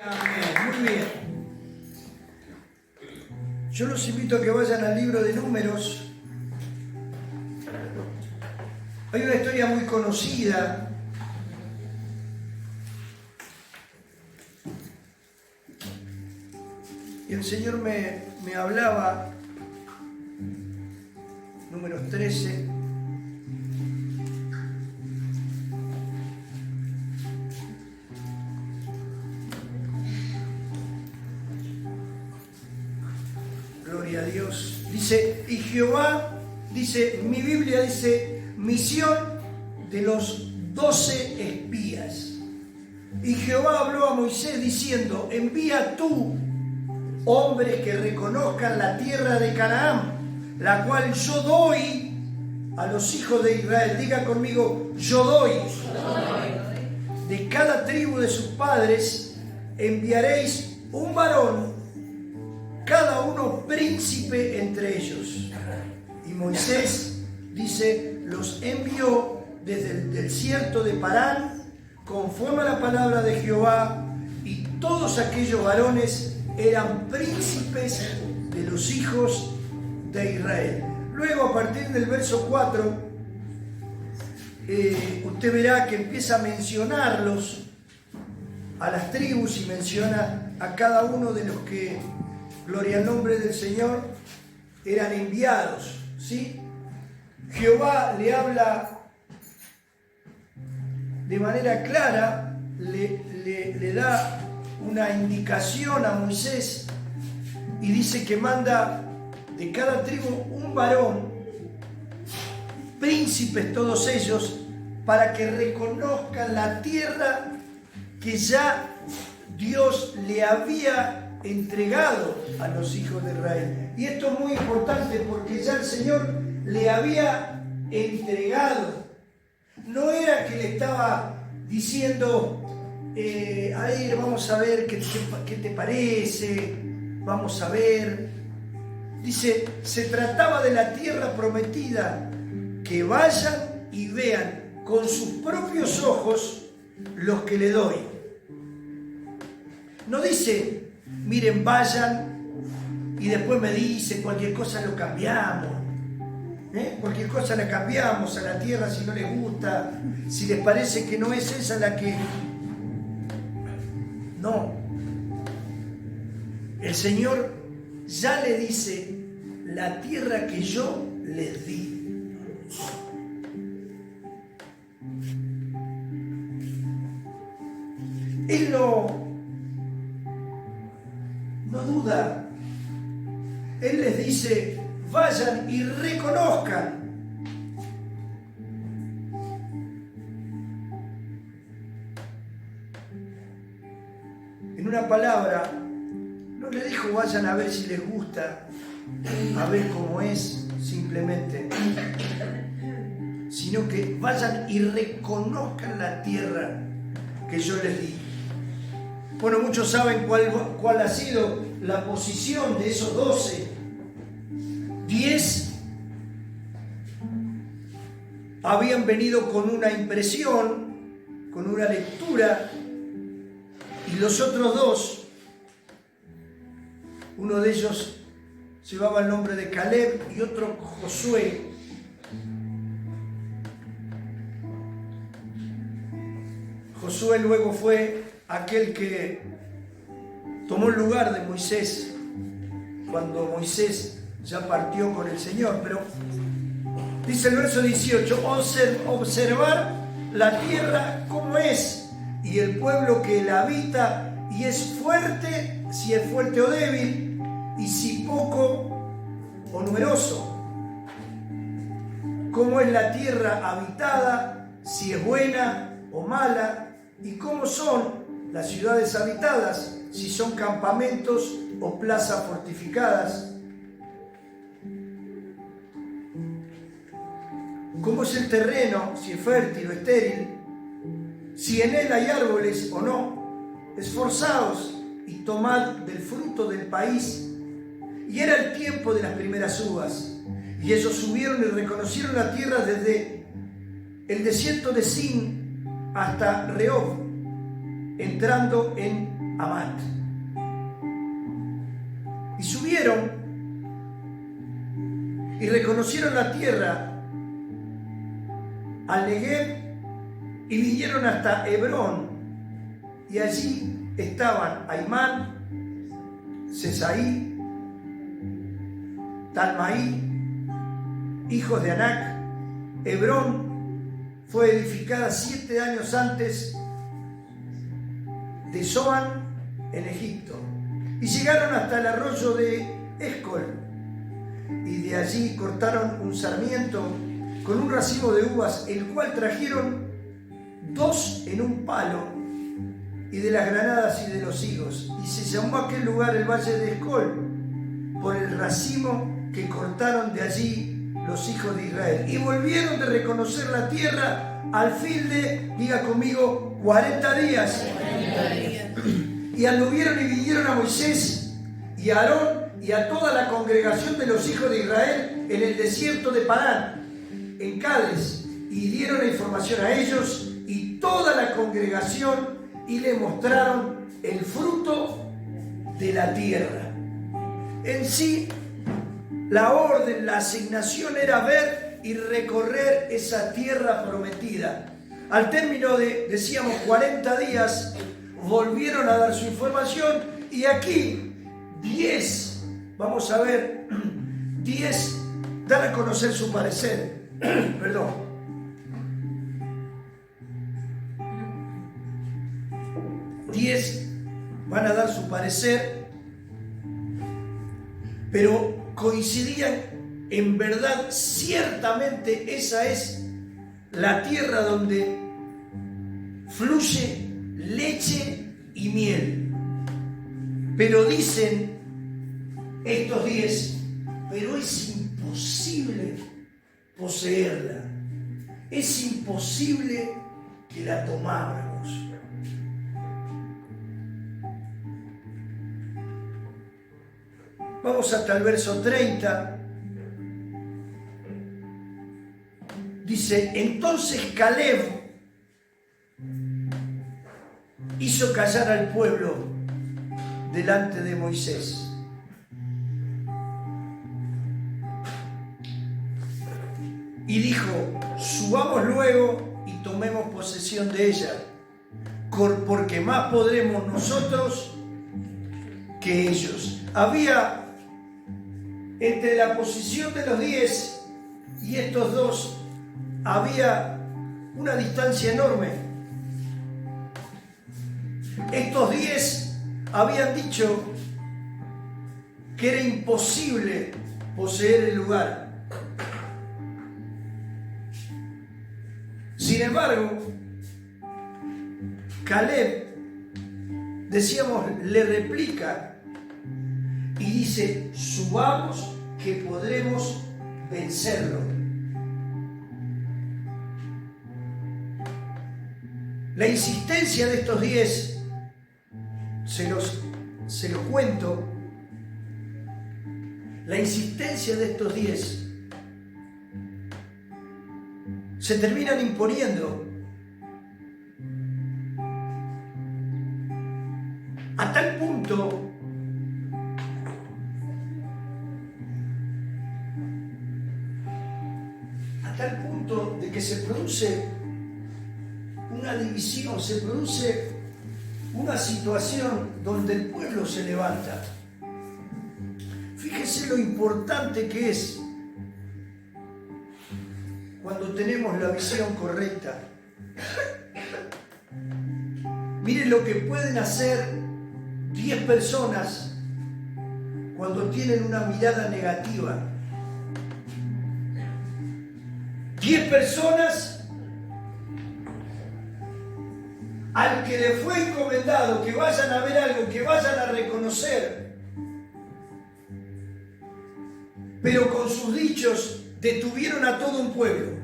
Amén, muy bien. Yo los invito a que vayan al libro de Números. Hay una historia muy conocida y el Señor me hablaba, Números 13. Gloria a Dios. Dice, y Jehová, dice, mi Biblia dice, misión de los 12 espías. Y Jehová habló a Moisés diciendo, envía tú hombres que reconozcan la tierra de Canaán, la cual yo doy a los hijos de Israel. Diga conmigo, yo doy. De cada tribu de sus padres enviaréis un varón, cada uno príncipe entre ellos. Y Moisés, dice, los envió desde el desierto de Parán, conforme a la palabra de Jehová, y todos aquellos varones eran príncipes de los hijos de Israel. Luego, a partir del verso 4, usted verá que empieza a mencionarlos a las tribus y menciona a cada uno de los que, gloria al nombre del Señor, eran enviados, ¿sí? Jehová le habla de manera clara, le da una indicación a Moisés y dice que manda de cada tribu un varón, príncipes todos ellos, para que reconozcan la tierra que ya Dios le había entregado a los hijos de Israel. Y esto es muy importante porque ya el Señor le había entregado. No era que le estaba diciendo, a ver, vamos a ver qué te parece, vamos a ver. Dice, se trataba de la tierra prometida, que vayan y vean con sus propios ojos los que le doy. No dice, miren, vayan y después me dice, cualquier cosa lo cambiamos. Cualquier cosa la cambiamos a la tierra si no les gusta, si les parece que no es esa la que... No. El Señor ya le dice, la tierra que yo les di. Él no duda. Él les dice, vayan y reconozcan. En una palabra, no le dijo vayan a ver si les gusta, a ver cómo es, simplemente, sino que vayan y reconozcan la tierra que yo les di. Bueno, muchos saben cuál ha sido la posición de esos 12. 10 habían venido con una impresión, con una lectura, y los otros 2, uno de ellos llevaba el nombre de Caleb y otro Josué. Josué luego fue aquel que tomó el lugar de Moisés cuando Moisés ya partió con el Señor. Pero dice el verso 18, observar la tierra como es y el pueblo que la habita, y es fuerte, si es fuerte o débil, y si poco o numeroso. Cómo es la tierra habitada, si es buena o mala, y cómo son las ciudades habitadas, si son campamentos o plazas fortificadas. Cómo es el terreno, si es fértil o estéril, si en él hay árboles o no. Esforzaos y tomad del fruto del país. Y era el tiempo de las primeras uvas. Y ellos subieron y reconocieron la tierra desde el desierto de Sin hasta Rehob, entrando en Amat. Y subieron y reconocieron la tierra al Negev y vinieron hasta Hebrón, y allí estaban Aimán, Sesaí, Talmaí, hijos de Anac. Hebrón fue edificada 7 años antes de Zoán en Egipto, y llegaron hasta el arroyo de Escol, y de allí cortaron un sarmiento con un racimo de uvas, el cual trajeron 2 en un palo, y de las granadas y de los higos, y se llamó aquel lugar el valle de Escol por el racimo que cortaron de allí los hijos de Israel. Y volvieron de reconocer la tierra al fin de, diga conmigo, 40 días. 40 días. Y anduvieron y vinieron a Moisés y a Aarón y a toda la congregación de los hijos de Israel en el desierto de Parán, en Cades, y dieron la información a ellos y toda la congregación, y le mostraron el fruto de la tierra. En sí, la orden, la asignación era ver y recorrer esa tierra prometida. Al término de, decíamos, 40 días, volvieron a dar su información, y aquí 10, vamos a ver, 10 dan a conocer su parecer. Perdón. 10 van a dar su parecer, pero coincidían en verdad, ciertamente esa es la tierra donde fluye leche y miel. Pero dicen estos 10, pero es imposible poseerla, es imposible que la tomáramos. Vamos hasta el verso 30. Dice, entonces Caleb hizo callar al pueblo delante de Moisés. Y dijo, subamos luego y tomemos posesión de ella, porque más podremos nosotros que ellos. Había entre la posición de los 10 y estos dos, había una distancia enorme. Estos 10 habían dicho que era imposible poseer el lugar. Sin embargo, Caleb, decíamos, le replica y dice, subamos que podremos vencerlo. La insistencia de estos 10, se los cuento, la insistencia de estos 10 se terminan imponiendo a tal punto de que se produce una división, se produce una situación donde el pueblo se levanta. Fíjese lo importante que es cuando tenemos la visión correcta. Miren lo que pueden hacer 10 personas cuando tienen una mirada negativa. 10 personas al que le fue encomendado que vayan a ver algo, que vayan a reconocer, pero con sus dichos detuvieron a todo un pueblo.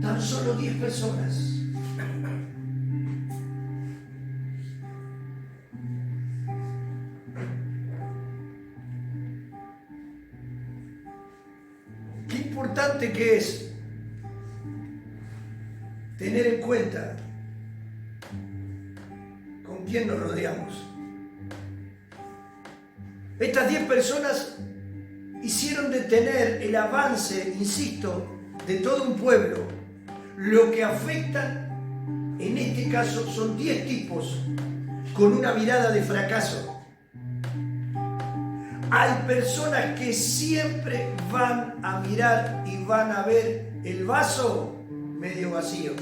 Tan solo 10 personas. Qué importante que es tener en cuenta con quién nos rodeamos. Estas 10 personas hicieron detener el avance, insisto, de todo un pueblo. Lo que afectan, en este caso, son 10 tipos con una mirada de fracaso. Hay personas que siempre van a mirar y van a ver el vaso medio vacío.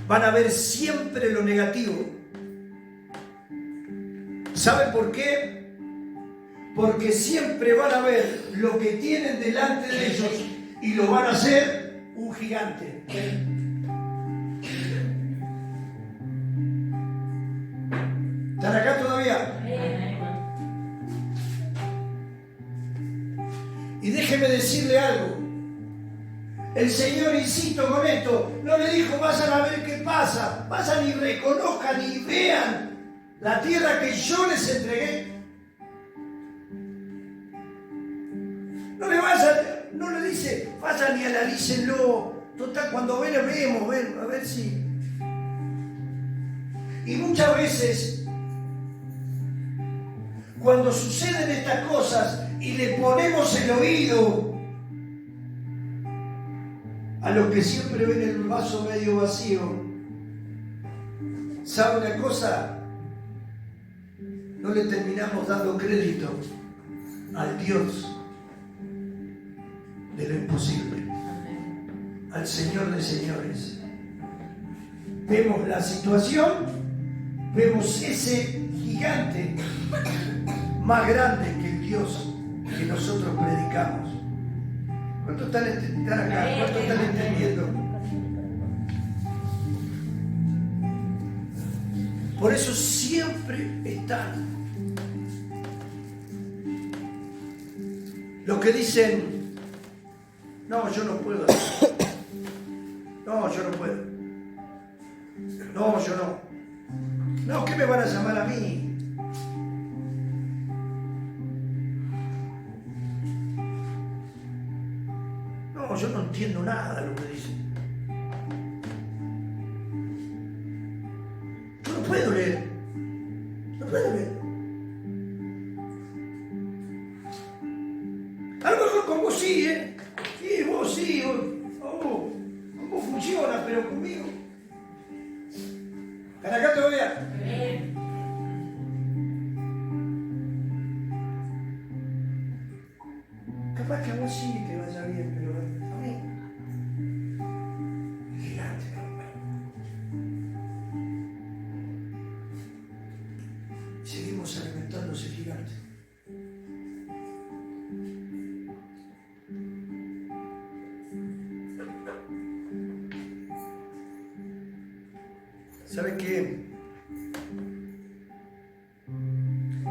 Van a ver siempre lo negativo. ¿Saben por qué? Porque siempre van a ver lo que tienen delante de ellos y lo van a hacer un gigante. ¿Están acá todavía? Y déjeme decirle algo. El Señor, insisto con esto, no le dijo vayan a ver qué pasa, vayan y reconozcan y vean la tierra que yo les entregué. No le dice vayan y analícenlo. Total, cuando ven, vemos, a ver si. Y muchas veces, cuando suceden estas cosas y le ponemos el oído a los que siempre ven el vaso medio vacío, ¿sabe una cosa? No le terminamos dando crédito al Dios de lo imposible, al Señor de señores. Vemos la situación, vemos ese gigante más grande que el Dios que nosotros predicamos. ¿Cuántos están acá? ¿Cuántos están entendiendo? Por eso siempre están los que dicen, no, yo no puedo. No, yo no puedo. No, yo no. No, ¿qué me van a llamar a mí? No, yo no entiendo nada de lo que dicen. Yo no puedo leer. No puedo leer. A lo mejor con vos sí, ¿eh? Sí, vos sí. ¿Cómo funciona? Pero conmigo. ¿Están acá todavía? Capaz que a vos sí te vaya bien, pero a mí. Gigante, seguimos alimentando ese gigante. ¿Saben qué?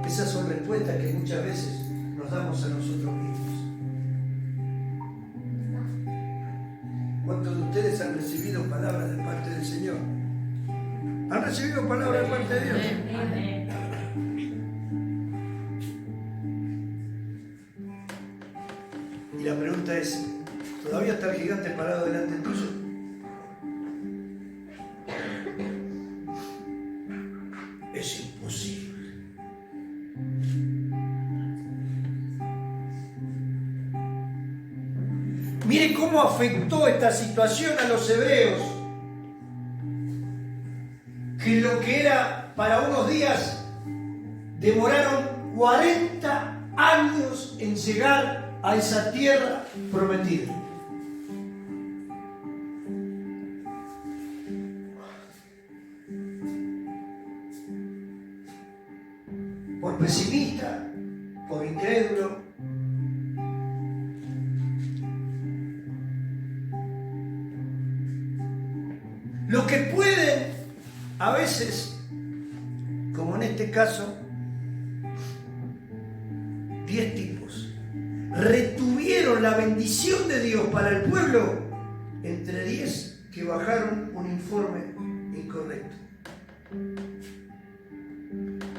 Esas son respuestas que muchas veces nos damos a nosotros mismos. ¿Cuántos de ustedes han recibido palabras de parte del Señor? ¿Han recibido palabras de parte de Dios? Y la pregunta es, ¿todavía está el gigante parado delante tuyo? Es imposible. Mire cómo afectó esta situación a los hebreos, que lo que era para unos días demoraron 40 años en llegar a esa tierra prometida. Por pesimista, por incrédulo. Los que pueden, a veces, como en este caso, 10 tipos, retuvieron la bendición de Dios para el pueblo, entre 10 que bajaron un informe incorrecto.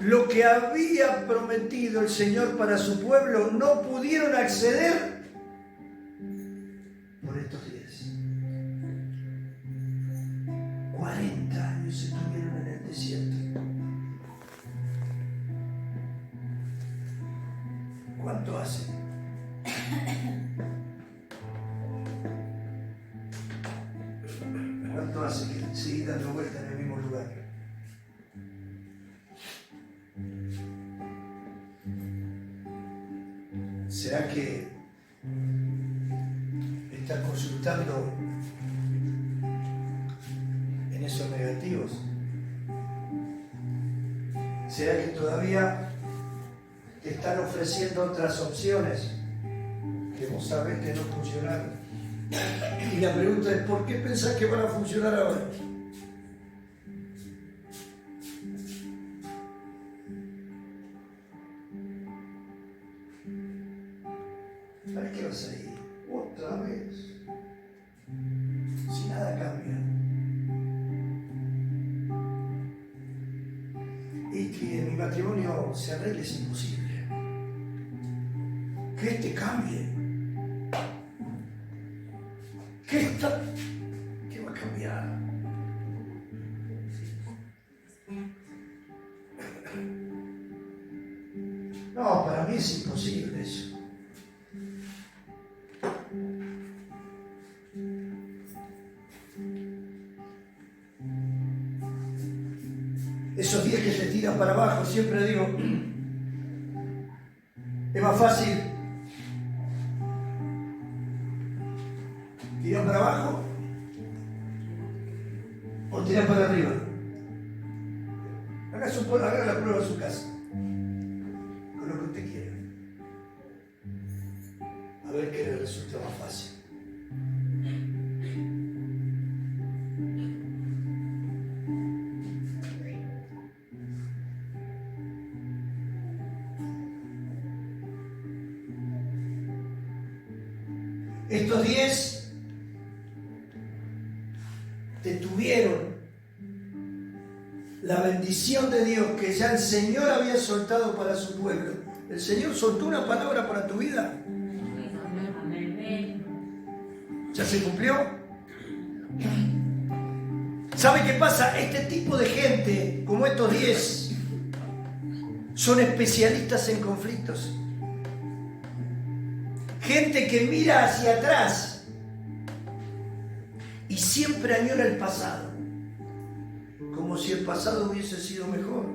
Lo que había prometido el Señor para su pueblo no pudieron acceder por estos 10. ¿Cuánto hace que sigue dando vuelta en el mismo lugar? ¿Será que está consultando en esos negativos? ¿Será que todavía te están ofreciendo otras opciones que vos sabés que no funcionaron? Y la pregunta es, ¿por qué pensás que van a funcionar ahora? ¿Para qué vas a ir? Otra vez. Si nada cambia. Y que mi matrimonio se arregle es imposible. Que este cambie. ¿Qué va a cambiar? No, para mí es imposible eso. Esos días que se tiran para abajo, siempre digo, es más fácil tirar para abajo o tirar para arriba. Haga la prueba en su casa, con lo que usted quiera. A ver qué le resulta más fácil. Estos 10 detuvieron la bendición de Dios que ya el Señor había soltado para su pueblo. El Señor soltó una palabra para tu vida. ¿Ya se cumplió? ¿Sabe qué pasa? Este tipo de gente, como estos 10, son especialistas en conflictos. Gente que mira hacia atrás y siempre añora el pasado, como si el pasado hubiese sido mejor.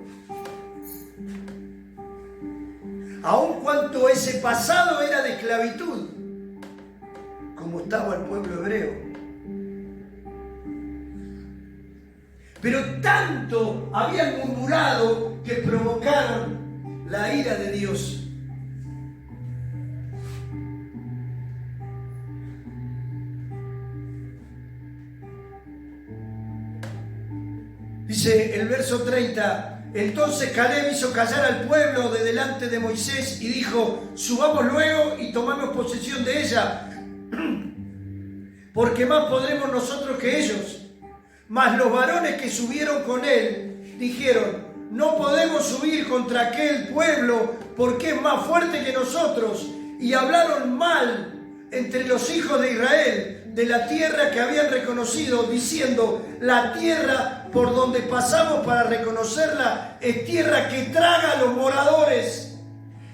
Aun cuando ese pasado era de esclavitud, como estaba el pueblo hebreo. Pero tanto habían murmurado que provocaron la ira de Dios. Dice el verso 30, entonces Caleb hizo callar al pueblo de delante de Moisés y dijo, subamos luego y tomamos posesión de ella, porque más podremos nosotros que ellos. Mas los varones que subieron con él dijeron, no podemos subir contra aquel pueblo porque es más fuerte que nosotros. Y hablaron mal entre los hijos de Israel de la tierra que habían reconocido, diciendo, la tierra por donde pasamos para reconocerla es tierra que traga a los moradores.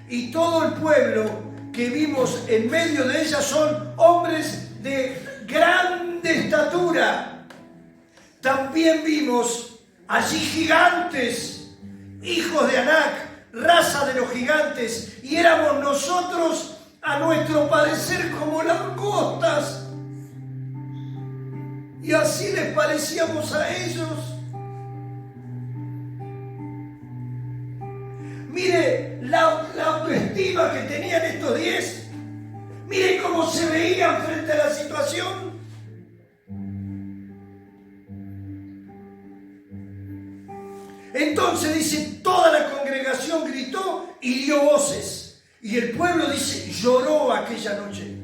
Y todo el pueblo que vimos en medio de ella son hombres de grande estatura. También vimos allí gigantes, hijos de Anac, raza de los gigantes, y éramos nosotros a nuestro parecer como langostas. Y así les parecíamos a ellos. Mire la autoestima que tenían estos 10. Mire cómo se veían frente a la situación. Entonces dice, toda la congregación gritó y dio voces. Y el pueblo dice, lloró aquella noche.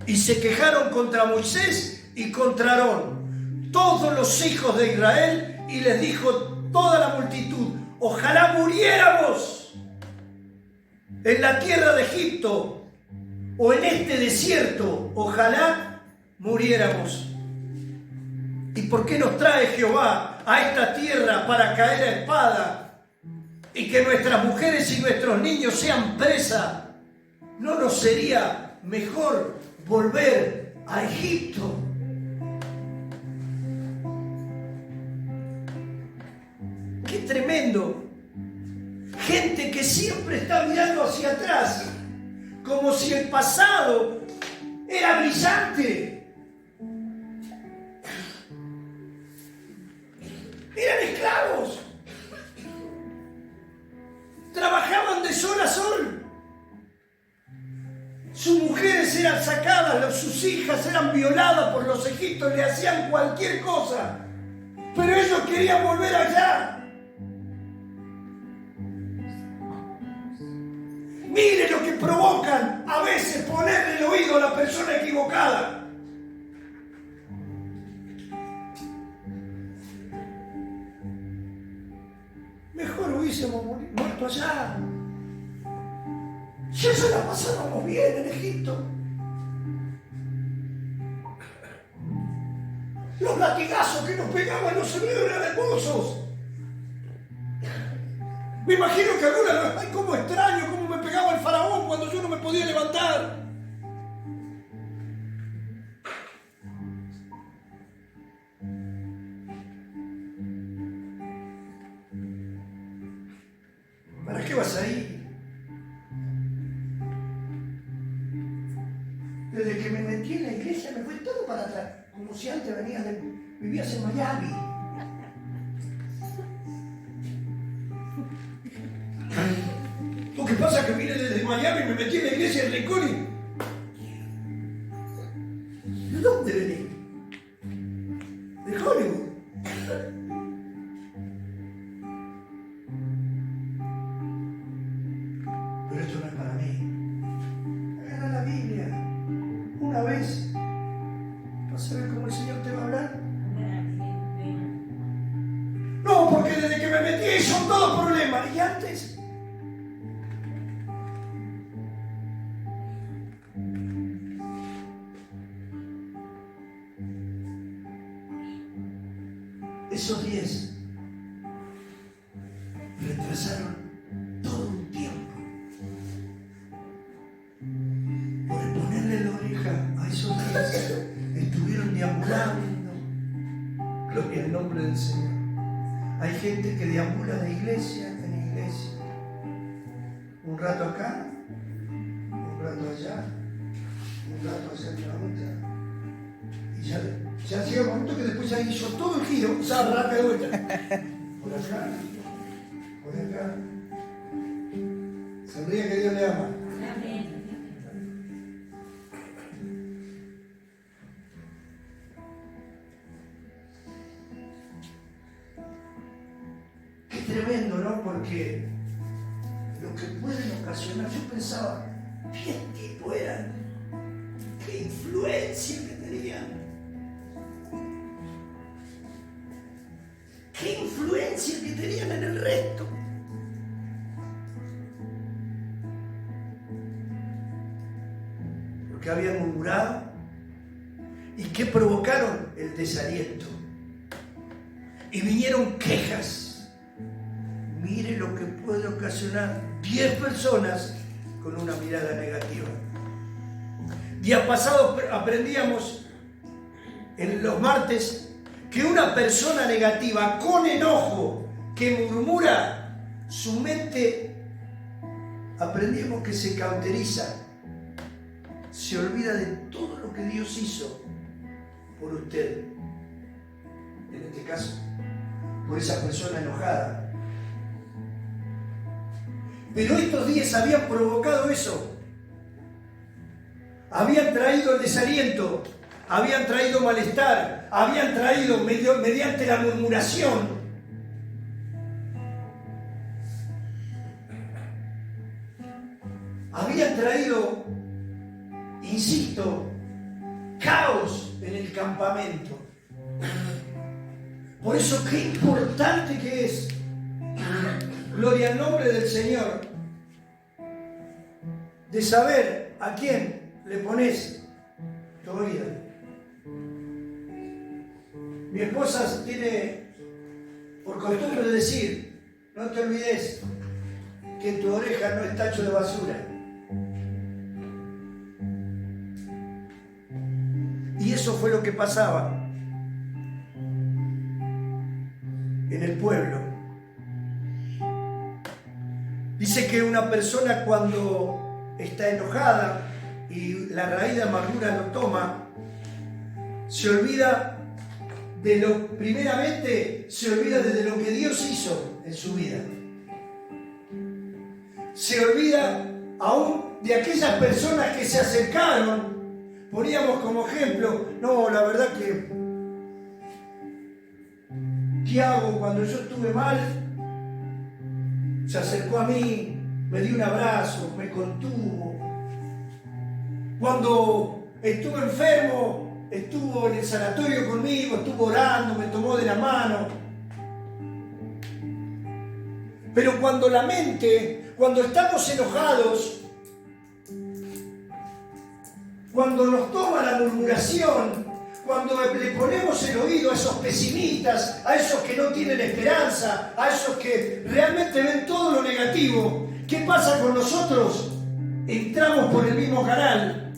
Y se quejaron contra Moisés y contra Aarón, todos los hijos de Israel, y les dijo toda la multitud, ojalá muriéramos en la tierra de Egipto o en este desierto, ojalá muriéramos. ¿Y por qué nos trae Jehová a esta tierra para caer a espada y que nuestras mujeres y nuestros niños sean presa ¿no nos sería mejor volver a Egipto? ¡Qué tremendo! Gente que siempre está mirando hacia atrás, como si el pasado era brillante. Eran esclavos. Trabajaban de sol a sol. Sus mujeres eran sacadas, sus hijas eran violadas por los egipcios, le hacían cualquier cosa. Pero ellos querían volver allá. Mire lo que provocan a veces ponerle el oído a la persona equivocada. Mejor hubiésemos muerto allá. Ya se la pasábamos bien en Egipto. Los latigazos que nos pegaban los hebreos eran hermosos. Me imagino que alguna vez, ay, cómo extraño, cómo me pegaba el faraón cuando yo no me podía levantar. ¿Para qué vas a ir? Desde que me metí en la iglesia me fue todo para atrás, como si antes vivías en Miami. Lo que pasa es que vine desde Miami y me metí en la iglesia en Rincón. ¿De dónde venís? De Hollywood. Pero esto no es para mí. Agarra la Biblia una vez para saber cómo el Señor te va a hablar. No, porque desde que me metí ahí son todos problemas. Y antes... Esos 10 retrasaron todo un tiempo por ponerle la oreja a esos 10. Estuvieron deambulando. Gloria al nombre del Señor. Hay gente que deambula de iglesia en iglesia. Un rato acá, un rato allá, un rato allá en la otra. Y ya llega un momento que después ya hizo todo el giro, ya arranca de vuelta. Por acá, por acá. Sonríe que Dios le ama. Qué tremendo, ¿no? Porque lo que pueden ocasionar, yo pensaba, ¿qué tipo eran? ¿Qué influencia que tenían? ¿Qué influencia que tenían en el resto? Porque habían murmurado y que provocaron el desaliento. Y vinieron quejas. Mire lo que puede ocasionar 10 personas con una mirada negativa. Día pasado aprendíamos en los martes que una persona negativa con enojo que murmura, su mente, aprendimos que se cauteriza, se olvida de todo lo que Dios hizo por usted, en este caso, por esa persona enojada. Pero estos días habían provocado eso, habían traído el desaliento, habían traído malestar, habían traído mediante la murmuración. Habían traído, insisto, caos en el campamento. Por eso qué importante que es, gloria al nombre del Señor, de saber a quién le pones tu oído. Mi esposa tiene por costumbre de decir, no te olvides que en tu oreja no es tacho de basura. Y eso fue lo que pasaba en el pueblo. Dice que una persona cuando está enojada y la raíz de amargura lo toma, se olvida de lo, primeramente se olvida de lo que Dios hizo en su vida. Se olvida aún de aquellas personas que se acercaron. Poníamos como ejemplo, no, la verdad que, ¿qué hago cuando yo estuve mal? Se acercó a mí, me dio un abrazo, me contuvo. Cuando estuve enfermo, estuvo en el sanatorio conmigo, estuvo orando, me tomó de la mano. Pero cuando la mente, cuando estamos enojados, cuando nos toma la murmuración, cuando le ponemos el oído a esos pesimistas, a esos que no tienen esperanza, a esos que realmente ven todo lo negativo, ¿qué pasa con nosotros? Entramos por el mismo canal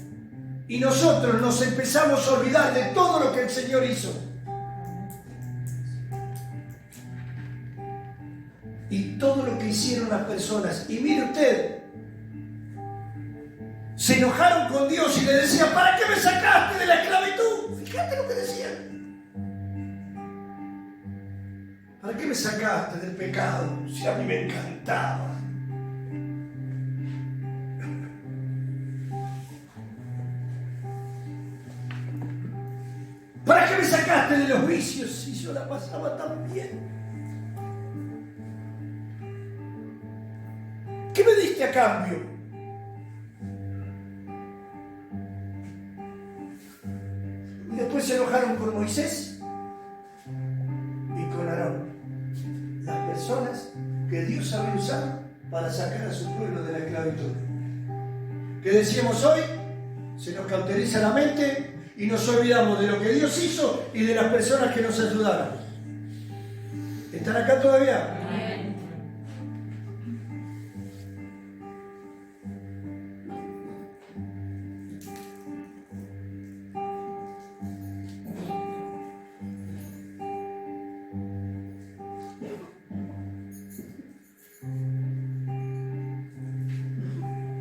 y nosotros nos empezamos a olvidar de todo lo que el Señor hizo. Y todo lo que hicieron las personas. Y mire usted, se enojaron con Dios y le decían, ¿para qué me sacaste de la esclavitud? Fíjate lo que decían. ¿Para qué me sacaste del pecado? Si a mí me encantaba. ¿Para qué me sacaste de los vicios si yo la pasaba tan bien? ¿Qué me diste a cambio? Y después se enojaron con Moisés y con Aarón, las personas que Dios había usado para sacar a su pueblo de la esclavitud. ¿Qué decíamos hoy? Se nos cauteriza la mente y nos olvidamos de lo que Dios hizo y de las personas que nos ayudaron. ¿Están acá todavía?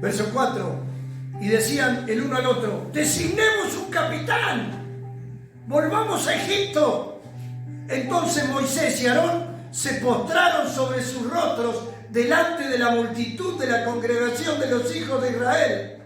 Verso 4, y decían el uno al otro, designemos un capitán, volvamos a Egipto. Entonces Moisés y Aarón se postraron sobre sus rostros delante de la multitud de la congregación de los hijos de Israel.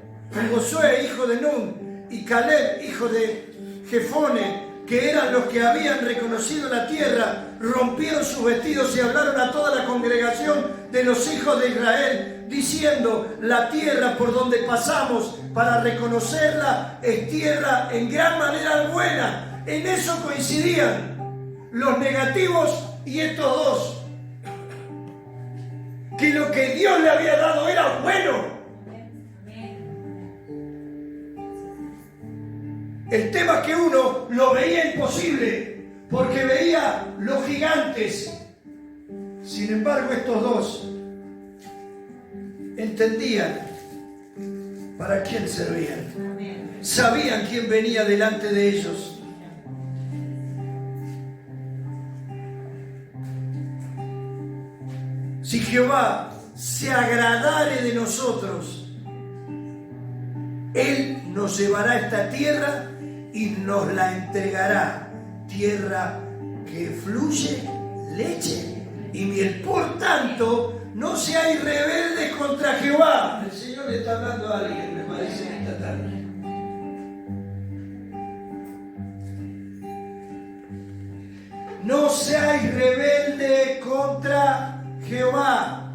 Josué, hijo de Nun, y Caleb, hijo de Jefone, que eran los que habían reconocido la tierra, rompieron sus vestidos y hablaron a toda la congregación de los hijos de Israel, diciendo, la tierra por donde pasamos para reconocerla es tierra en gran manera buena. En eso coincidían los negativos y estos dos, que lo que Dios le había dado era bueno. El tema es que uno lo veía imposible porque veía los gigantes. Sin embargo, estos dos entendían para quién servían. Sabían quién venía delante de ellos. Si Jehová se agradare de nosotros, Él nos llevará a esta tierra y nos la entregará, tierra que fluye leche y miel. Por tanto, no seáis rebeldes contra Jehová. El Señor le está hablando a alguien, me parece, en esta tarde. No seáis rebeldes contra Jehová,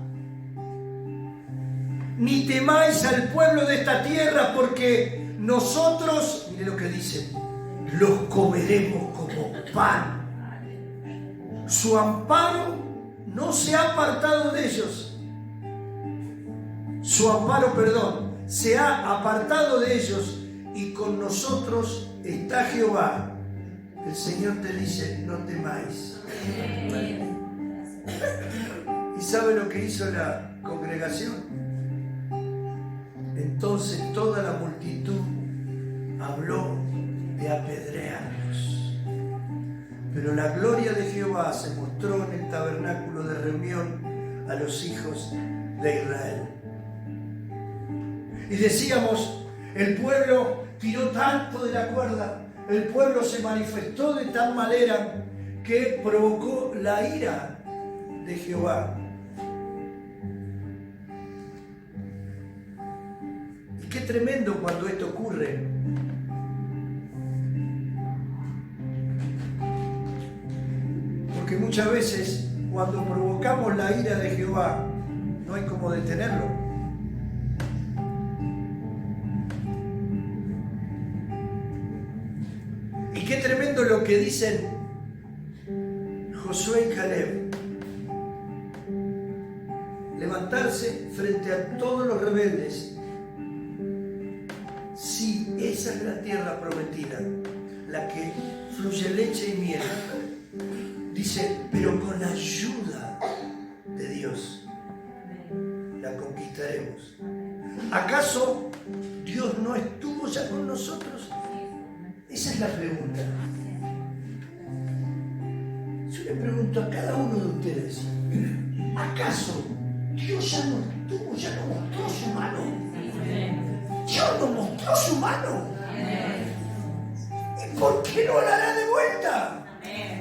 ni temáis al pueblo de esta tierra, porque nosotros, mire lo que dice, los comeremos como pan. Su amparo no se ha apartado de ellos. Su amparo, se ha apartado de ellos, y con nosotros está Jehová. El Señor te dice, no temáis. ¿Y sabe lo que hizo la congregación? Entonces toda la multitud habló de apedrearlos. Pero la gloria de Jehová se mostró en el tabernáculo de reunión a los hijos de Israel. Y decíamos, el pueblo tiró tanto de la cuerda, el pueblo se manifestó de tal manera que provocó la ira de Jehová. Y qué tremendo cuando esto ocurre. Porque muchas veces cuando provocamos la ira de Jehová, no hay cómo detenerlo. Y qué tremendo lo que dicen Josué y Caleb. Levantarse frente a todos los rebeldes. Sí, esa es la tierra prometida, la que fluye leche y miel. Dice, pero con la ayuda de Dios la conquistaremos. ¿Acaso Dios no estuvo ya con nosotros? Esa es la pregunta. Yo le pregunto a cada uno de ustedes, ¿acaso Dios ya no estuvo, ya no mostró su mano? Dios no mostró su mano. ¿Y por qué no la hará de vuelta?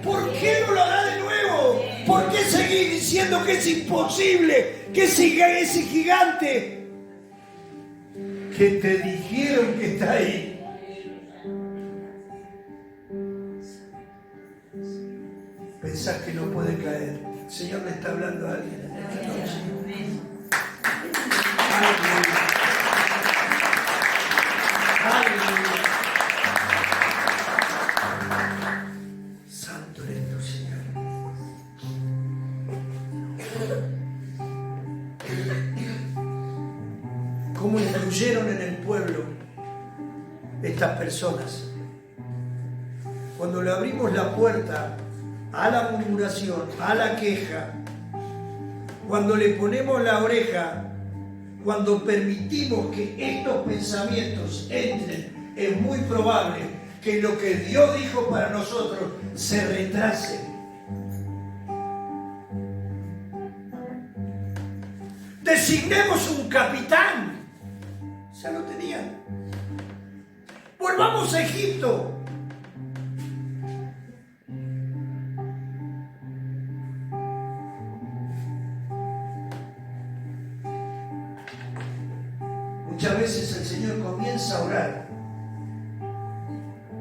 ¿Por qué no lo hará de nuevo? ¿Por qué seguir diciendo que es imposible? Que ese gigante que te dijeron que está ahí. Pensás que no puede caer. El Señor le está hablando a alguien en esta noche. Aleluya. Aleluya. Santo eres tu Señor. ¿Cómo influyeron en el pueblo estas personas? Cuando le abrimos la puerta a la murmuración, a la queja, cuando le ponemos la oreja, cuando permitimos que estos pensamientos entren, es muy probable que lo que Dios dijo para nosotros se retrase. Designemos un capitán. Ya lo tenían. Volvamos a Egipto. Muchas veces el Señor comienza a orar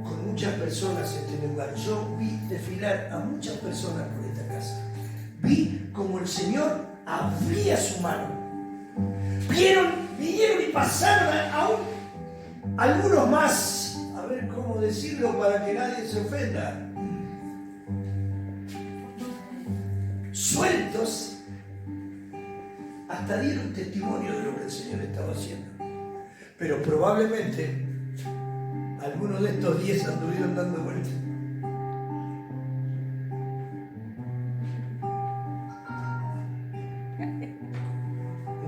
con muchas personas en este lugar. Yo vi desfilar a muchas personas por esta casa. Vi como el Señor abría su mano. Vinieron y pasaron aún algunos más, a ver cómo decirlo para que nadie se ofenda, sueltos, hasta dieron testimonio de lo que el Señor estaba haciendo. Pero probablemente algunos de estos 10 anduvieron dando vueltas.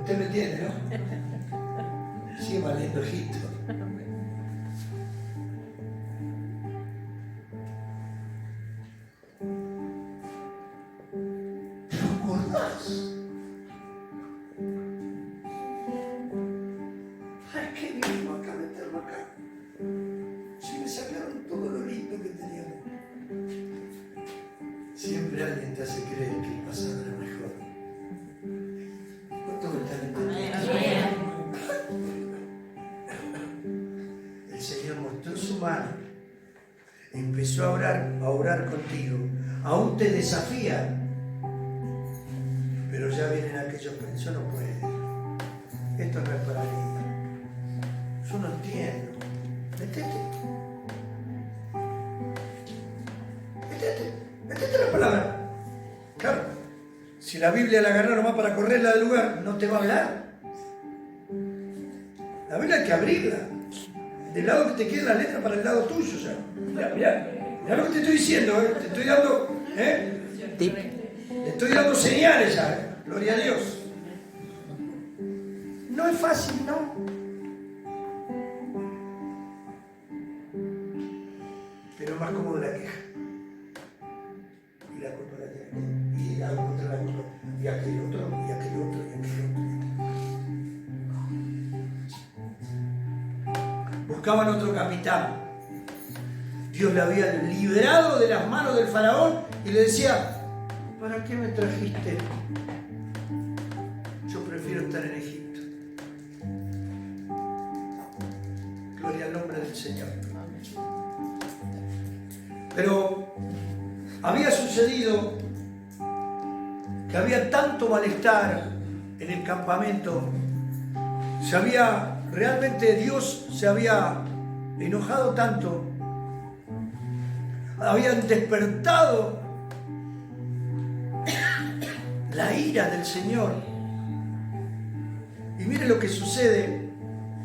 Usted me entiende, ¿no? Sigue valiendo Egipto. ¿Te acordás? Ay, qué lindo acá meterlo acá. Si me sacaron todo lo lindo que teníamos. Siempre alguien te hace creer que el pasado era mejor. ¿Cuánto me están entendiendo? El Señor mostró su mano, empezó a orar contigo, aún te desafía, pero ya vienen aquellos que yo no puedo, esto no es para mí, yo no entiendo, metete la palabra. Claro, si la Biblia la agarra nomás para correrla del lugar, no te va a hablar. La Biblia hay que abrirla. Del lado que te quede la letra para el lado tuyo. O sea, mirá lo que te estoy diciendo, te estoy dando, te estoy dando señales ya, gloria a Dios. No es fácil, no. lo más cómodo es la queja. Y la culpa la tiene. Y la otra la culpa. Y aquel otro, y aquel otro, y aquel otro. Buscaban otro capitán. Dios le había liberado de las manos del faraón y le decía, ¿para qué me trajiste? Yo prefiero estar en Egipto. Gloria al nombre del Señor. Pero había sucedido que había tanto malestar en el campamento. Realmente Dios se había enojado tanto. Habían despertado la ira del Señor. Y mire lo que sucede.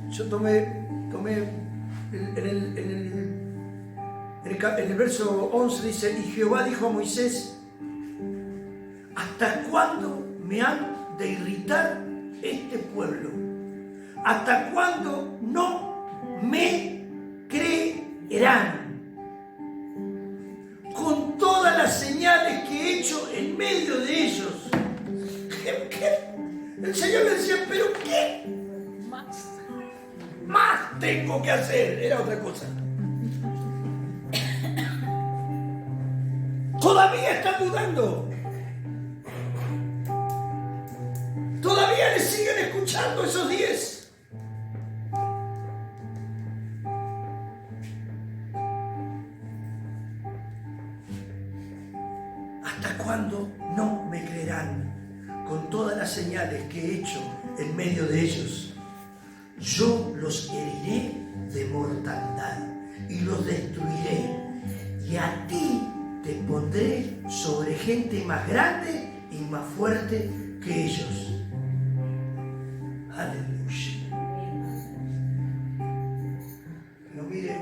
Yo tomé en el verso 11 dice, y Jehová dijo a Moisés, ¿hasta cuándo me han de irritar este pueblo? ¿Hasta cuándo no me creerán? Con todas las señales que he hecho en medio de ellos. ¿Qué? El Señor le decía, ¿pero qué más tengo que hacer? Era otra cosa. Todavía están dudando. Todavía le siguen escuchando esos 10. ¿Hasta cuándo no me creerán? Con todas las señales que he hecho en medio de ellos. Yo los heriré de mortandad y los destruiré. Y a ti te pondré sobre gente más grande y más fuerte que ellos. Aleluya. Pero mire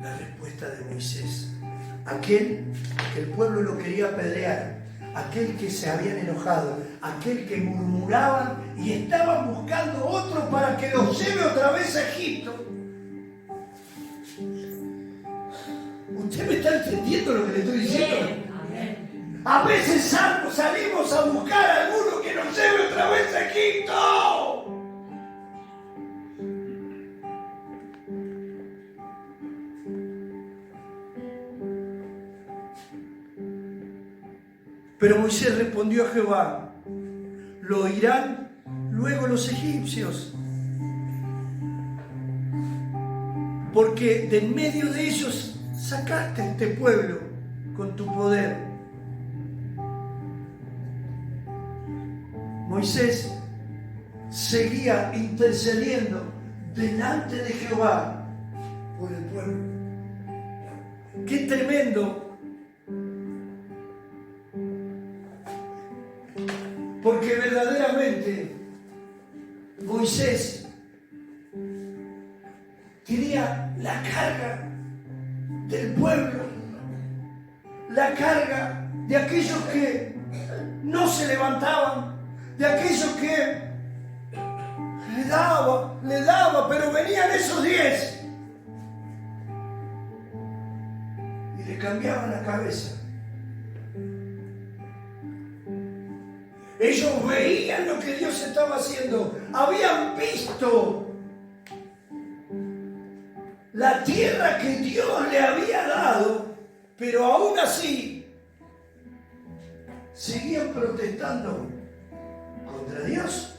la respuesta de Moisés. Aquel que el pueblo lo quería apedrear, aquel que se habían enojado, aquel que murmuraban y estaban buscando otro para que los lleve otra vez a Egipto. ¿Usted me está entendiendo lo que le estoy diciendo? A veces salimos a buscar a alguno que nos lleve otra vez a Egipto. Pero Moisés respondió a Jehová, lo oirán luego los egipcios, porque de en medio de ellos sacaste a este pueblo con tu poder. Moisés seguía intercediendo delante de Jehová por el pueblo. ¡Qué tremendo! Porque verdaderamente Moisés tenía la carga del pueblo, la carga de aquellos que no se levantaban, de aquellos que le daba, pero venían esos 10 y le cambiaban la cabeza. Ellos veían lo que Dios estaba haciendo, habían visto la tierra que Dios le había dado, pero aún así seguían protestando contra Dios,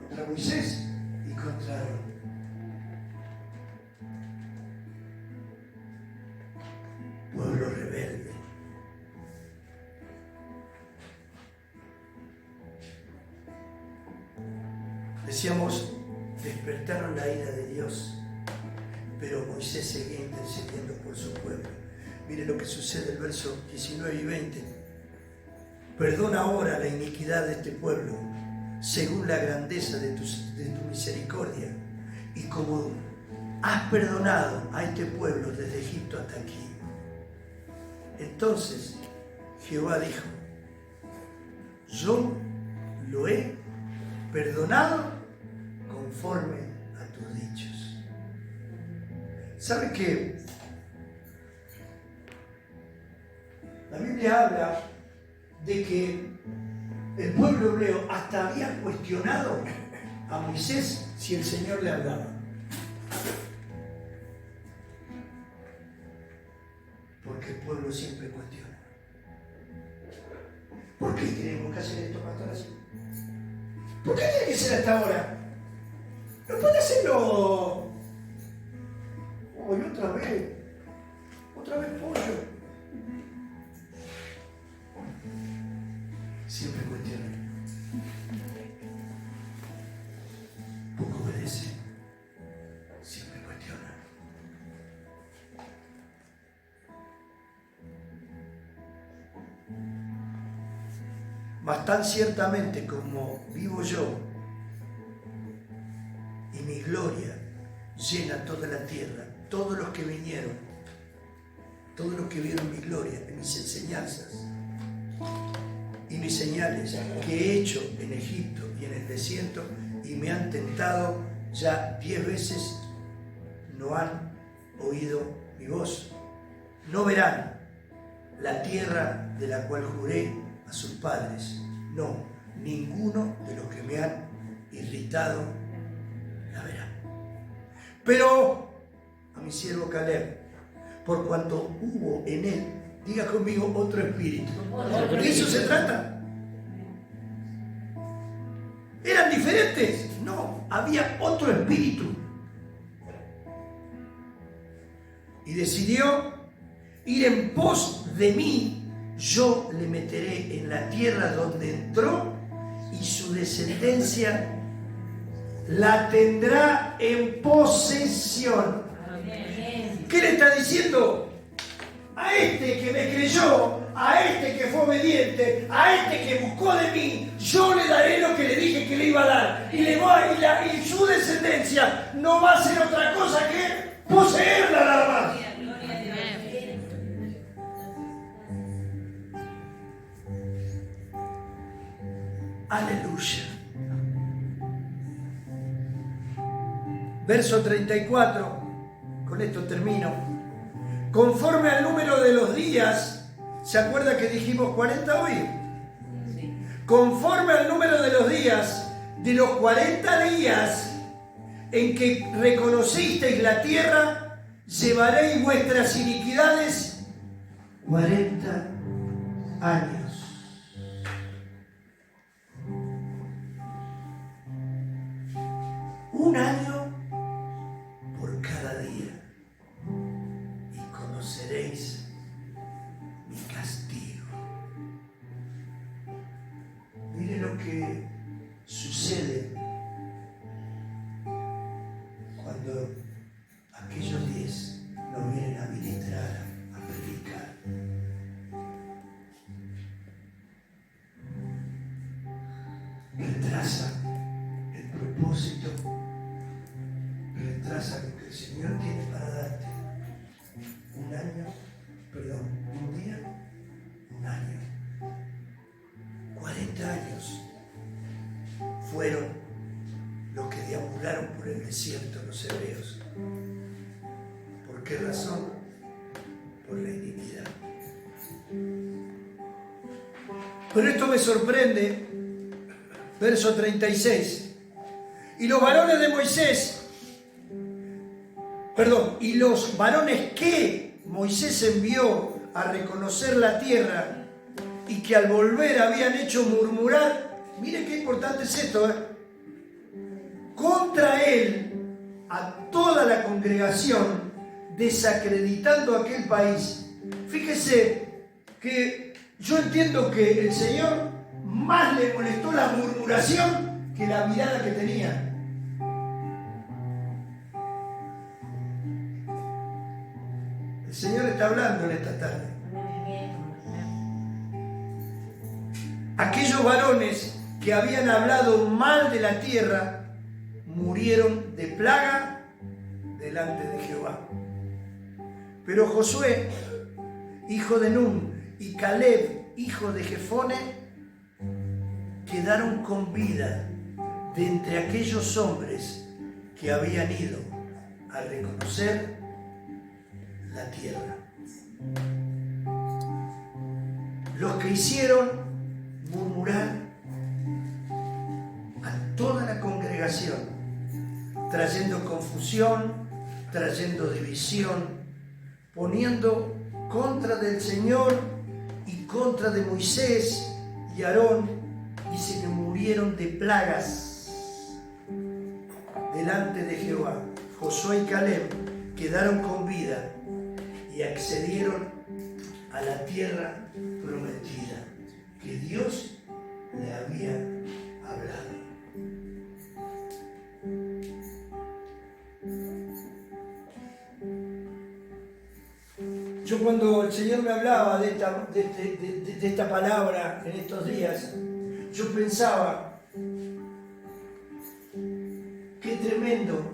contra Moisés y contra Aarón. Pueblo rebelde. Decíamos, despertaron la ira de Dios, pero Moisés seguía intercediendo por su pueblo. Mire lo que sucede en el verso 19 y 20. Perdona ahora la iniquidad de este pueblo, según la grandeza de tu misericordia, y como has perdonado a este pueblo desde Egipto hasta aquí. Entonces Jehová dijo, yo lo he perdonado conforme a tus dichos. ¿Sabe qué? La Biblia habla de que el pueblo hebreo hasta había cuestionado a Moisés si el Señor le hablaba. Porque el pueblo siempre cuestiona. ¿Por qué tenemos que hacer esto, pastor, así? ¿Por qué tiene que ser hasta ahora? ¿No puede hacerlo hoy otra vez? Otra vez pollo. Siempre cuestiona. Poco obedece. Siempre cuestiona. Mas tan ciertamente como vivo yo y mi gloria llena toda la tierra, todos los que vinieron, todos los que vieron mi gloria, mis enseñanzas y mis señales que he hecho en Egipto y en el desierto y me han tentado ya 10 veces, no han oído mi voz. No verán la tierra de la cual juré a sus padres. No, ninguno de los que me han irritado la verá. Pero a mi siervo Caleb, por cuanto hubo en él, diga conmigo, otro espíritu. ¿De eso se trata? ¿Eran diferentes? No, había otro espíritu. Y decidió ir en pos de mí. Yo le meteré en la tierra donde entró y su descendencia la tendrá en posesión. ¿Qué le está diciendo? A este que me creyó, a este que fue obediente, a este que buscó de mí, yo le daré lo que le dije que le iba a dar. Y su descendencia no va a ser otra cosa que poseerla nada más. Aleluya. Verso 34, con esto termino. Conforme al número de los días, ¿se acuerda que dijimos 40 hoy? Sí. Conforme al número de los días, de los 40 días en que reconocisteis la tierra, llevaréis vuestras iniquidades 40 años. Un año por cada día y conoceréis mi castigo. Mire lo que sucede cuando aquellos 10 no vienen a ministrar, a predicar. Retrasa el propósito, retrasa lo que el Señor tiene para darte. Un día, un año. 40 años fueron los que deambularon por el desierto los hebreos. ¿Por qué razón? Por la iniquidad. Pero esto me sorprende. Verso 36. Y los varones de Moisés, y los varones que Moisés envió a reconocer la tierra y que al volver habían hecho murmurar, mire qué importante es esto, contra él a toda la congregación, desacreditando aquel país. Fíjese que yo entiendo que el Señor más le molestó la murmuración que la mirada que tenía. El Señor está hablando en esta tarde. Aquellos varones que habían hablado mal de la tierra murieron de plaga delante de Jehová. Pero Josué, hijo de Nun, y Caleb, hijo de Jefone, quedaron con vida de entre aquellos hombres que habían ido a reconocer la tierra. Los que hicieron murmurar a toda la congregación, trayendo confusión, trayendo división, poniendo contra del Señor y contra de Moisés y Aarón, dice que murieron de plagas delante de Jehová. Josué y Caleb quedaron con vida y accedieron a la tierra prometida que Dios le había hablado. Yo cuando el Señor me hablaba de esta palabra en estos días, yo pensaba, qué tremendo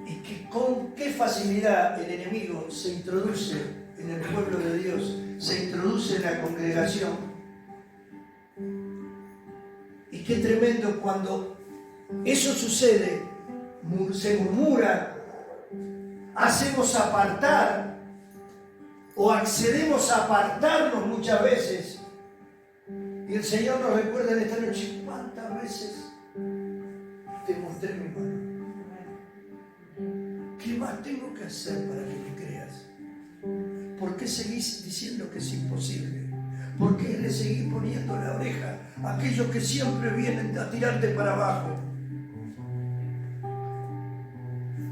y que con qué facilidad el enemigo se introduce en el pueblo de Dios, se introduce en la congregación. Y qué tremendo cuando eso sucede, se murmura, hacemos apartar o accedemos a apartarnos muchas veces. Y el Señor nos recuerda en esta noche, ¿cuántas veces te mostré mi mano? ¿Qué más tengo que hacer para que me creas? ¿Por qué seguís diciendo que es imposible? ¿Por qué le seguís poniendo la oreja a aquellos que siempre vienen a tirarte para abajo?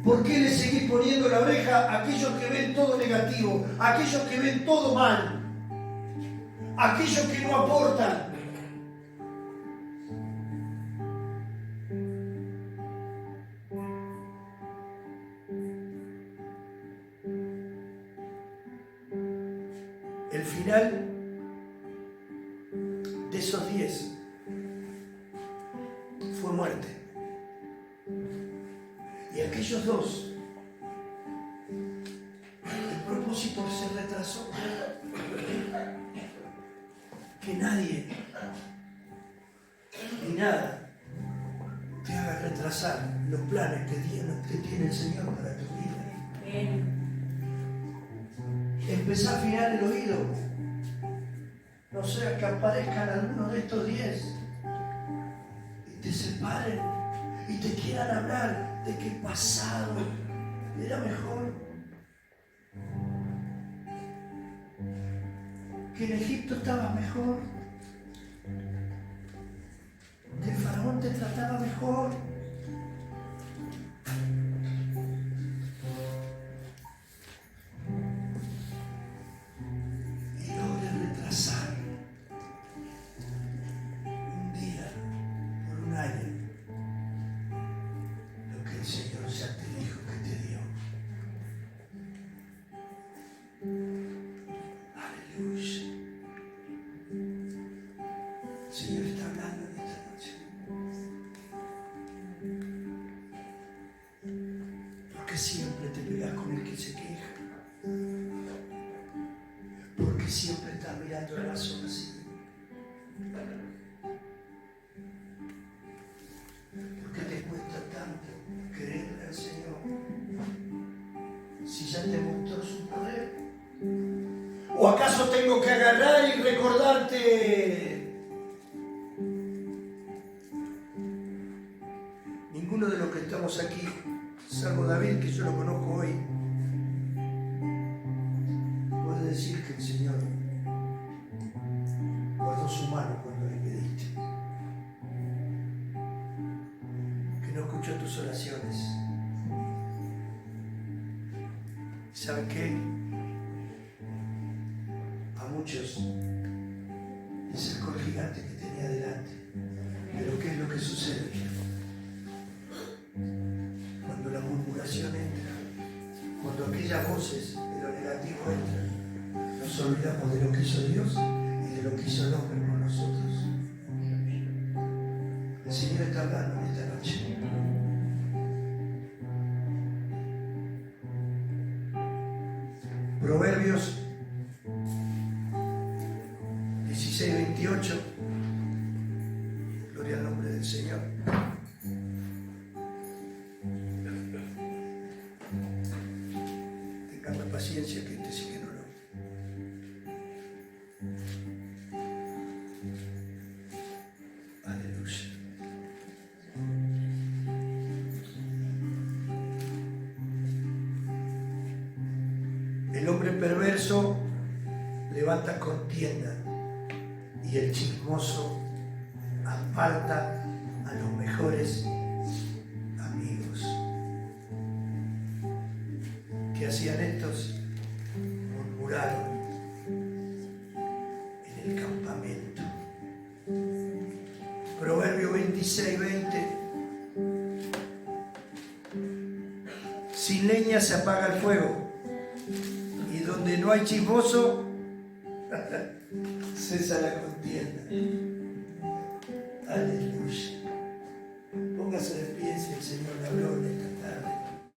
¿Por qué le seguís poniendo la oreja a aquellos que ven todo negativo, a aquellos que ven todo mal, a aquellos que no aportan? El final de esos 10 fue muerte. Y aquellos dos, el propósito se retrasó. Que nadie ni nada te haga retrasar los planes que tiene el Señor para tu vida. Empezá a afinar el oído. No sea que aparezcan algunos de estos 10 y te separen y te quieran hablar de que el pasado era mejor, que en Egipto estaba mejor, que el faraón te trataba mejor. Y logres retrasar un día por un año lo que el Señor ya te dijo que te dio. Aleluya. El Señor está hablando en esta noche. Porque siempre te peleas con el que se queja. Porque siempre estás mirando la basura así. ¿Por qué te cuesta tanto creerle al Señor? Si ya te mostró su poder. ¿O acaso tengo que agarrar y recordarte? Ninguno de los que estamos aquí, salvo David, que yo lo conozco hoy, puede decir que el Señor guardó su mano cuando le pediste, que no escuchó tus oraciones. ¿Saben qué? A muchos les sacó el gigante que tenía delante. Pero ¿qué es lo que sucede? Cuando la murmuración entra, cuando aquellas voces de lo negativo entran, nos olvidamos de lo que hizo Dios y de lo que hizo el hombre por nosotros. El Señor está hablando en esta noche. Proverbios 16:28. Gloria al nombre del Señor. El hombre perverso levanta contienda y el chismoso aparta a los mejores amigos. ¿Qué hacían estos? Murmuraron en el campamento. Proverbio 26:20. Sin leña se apaga el fuego, y donde no hay chismoso cesa la contienda. Aleluya. Póngase de pie si el Señor le habló.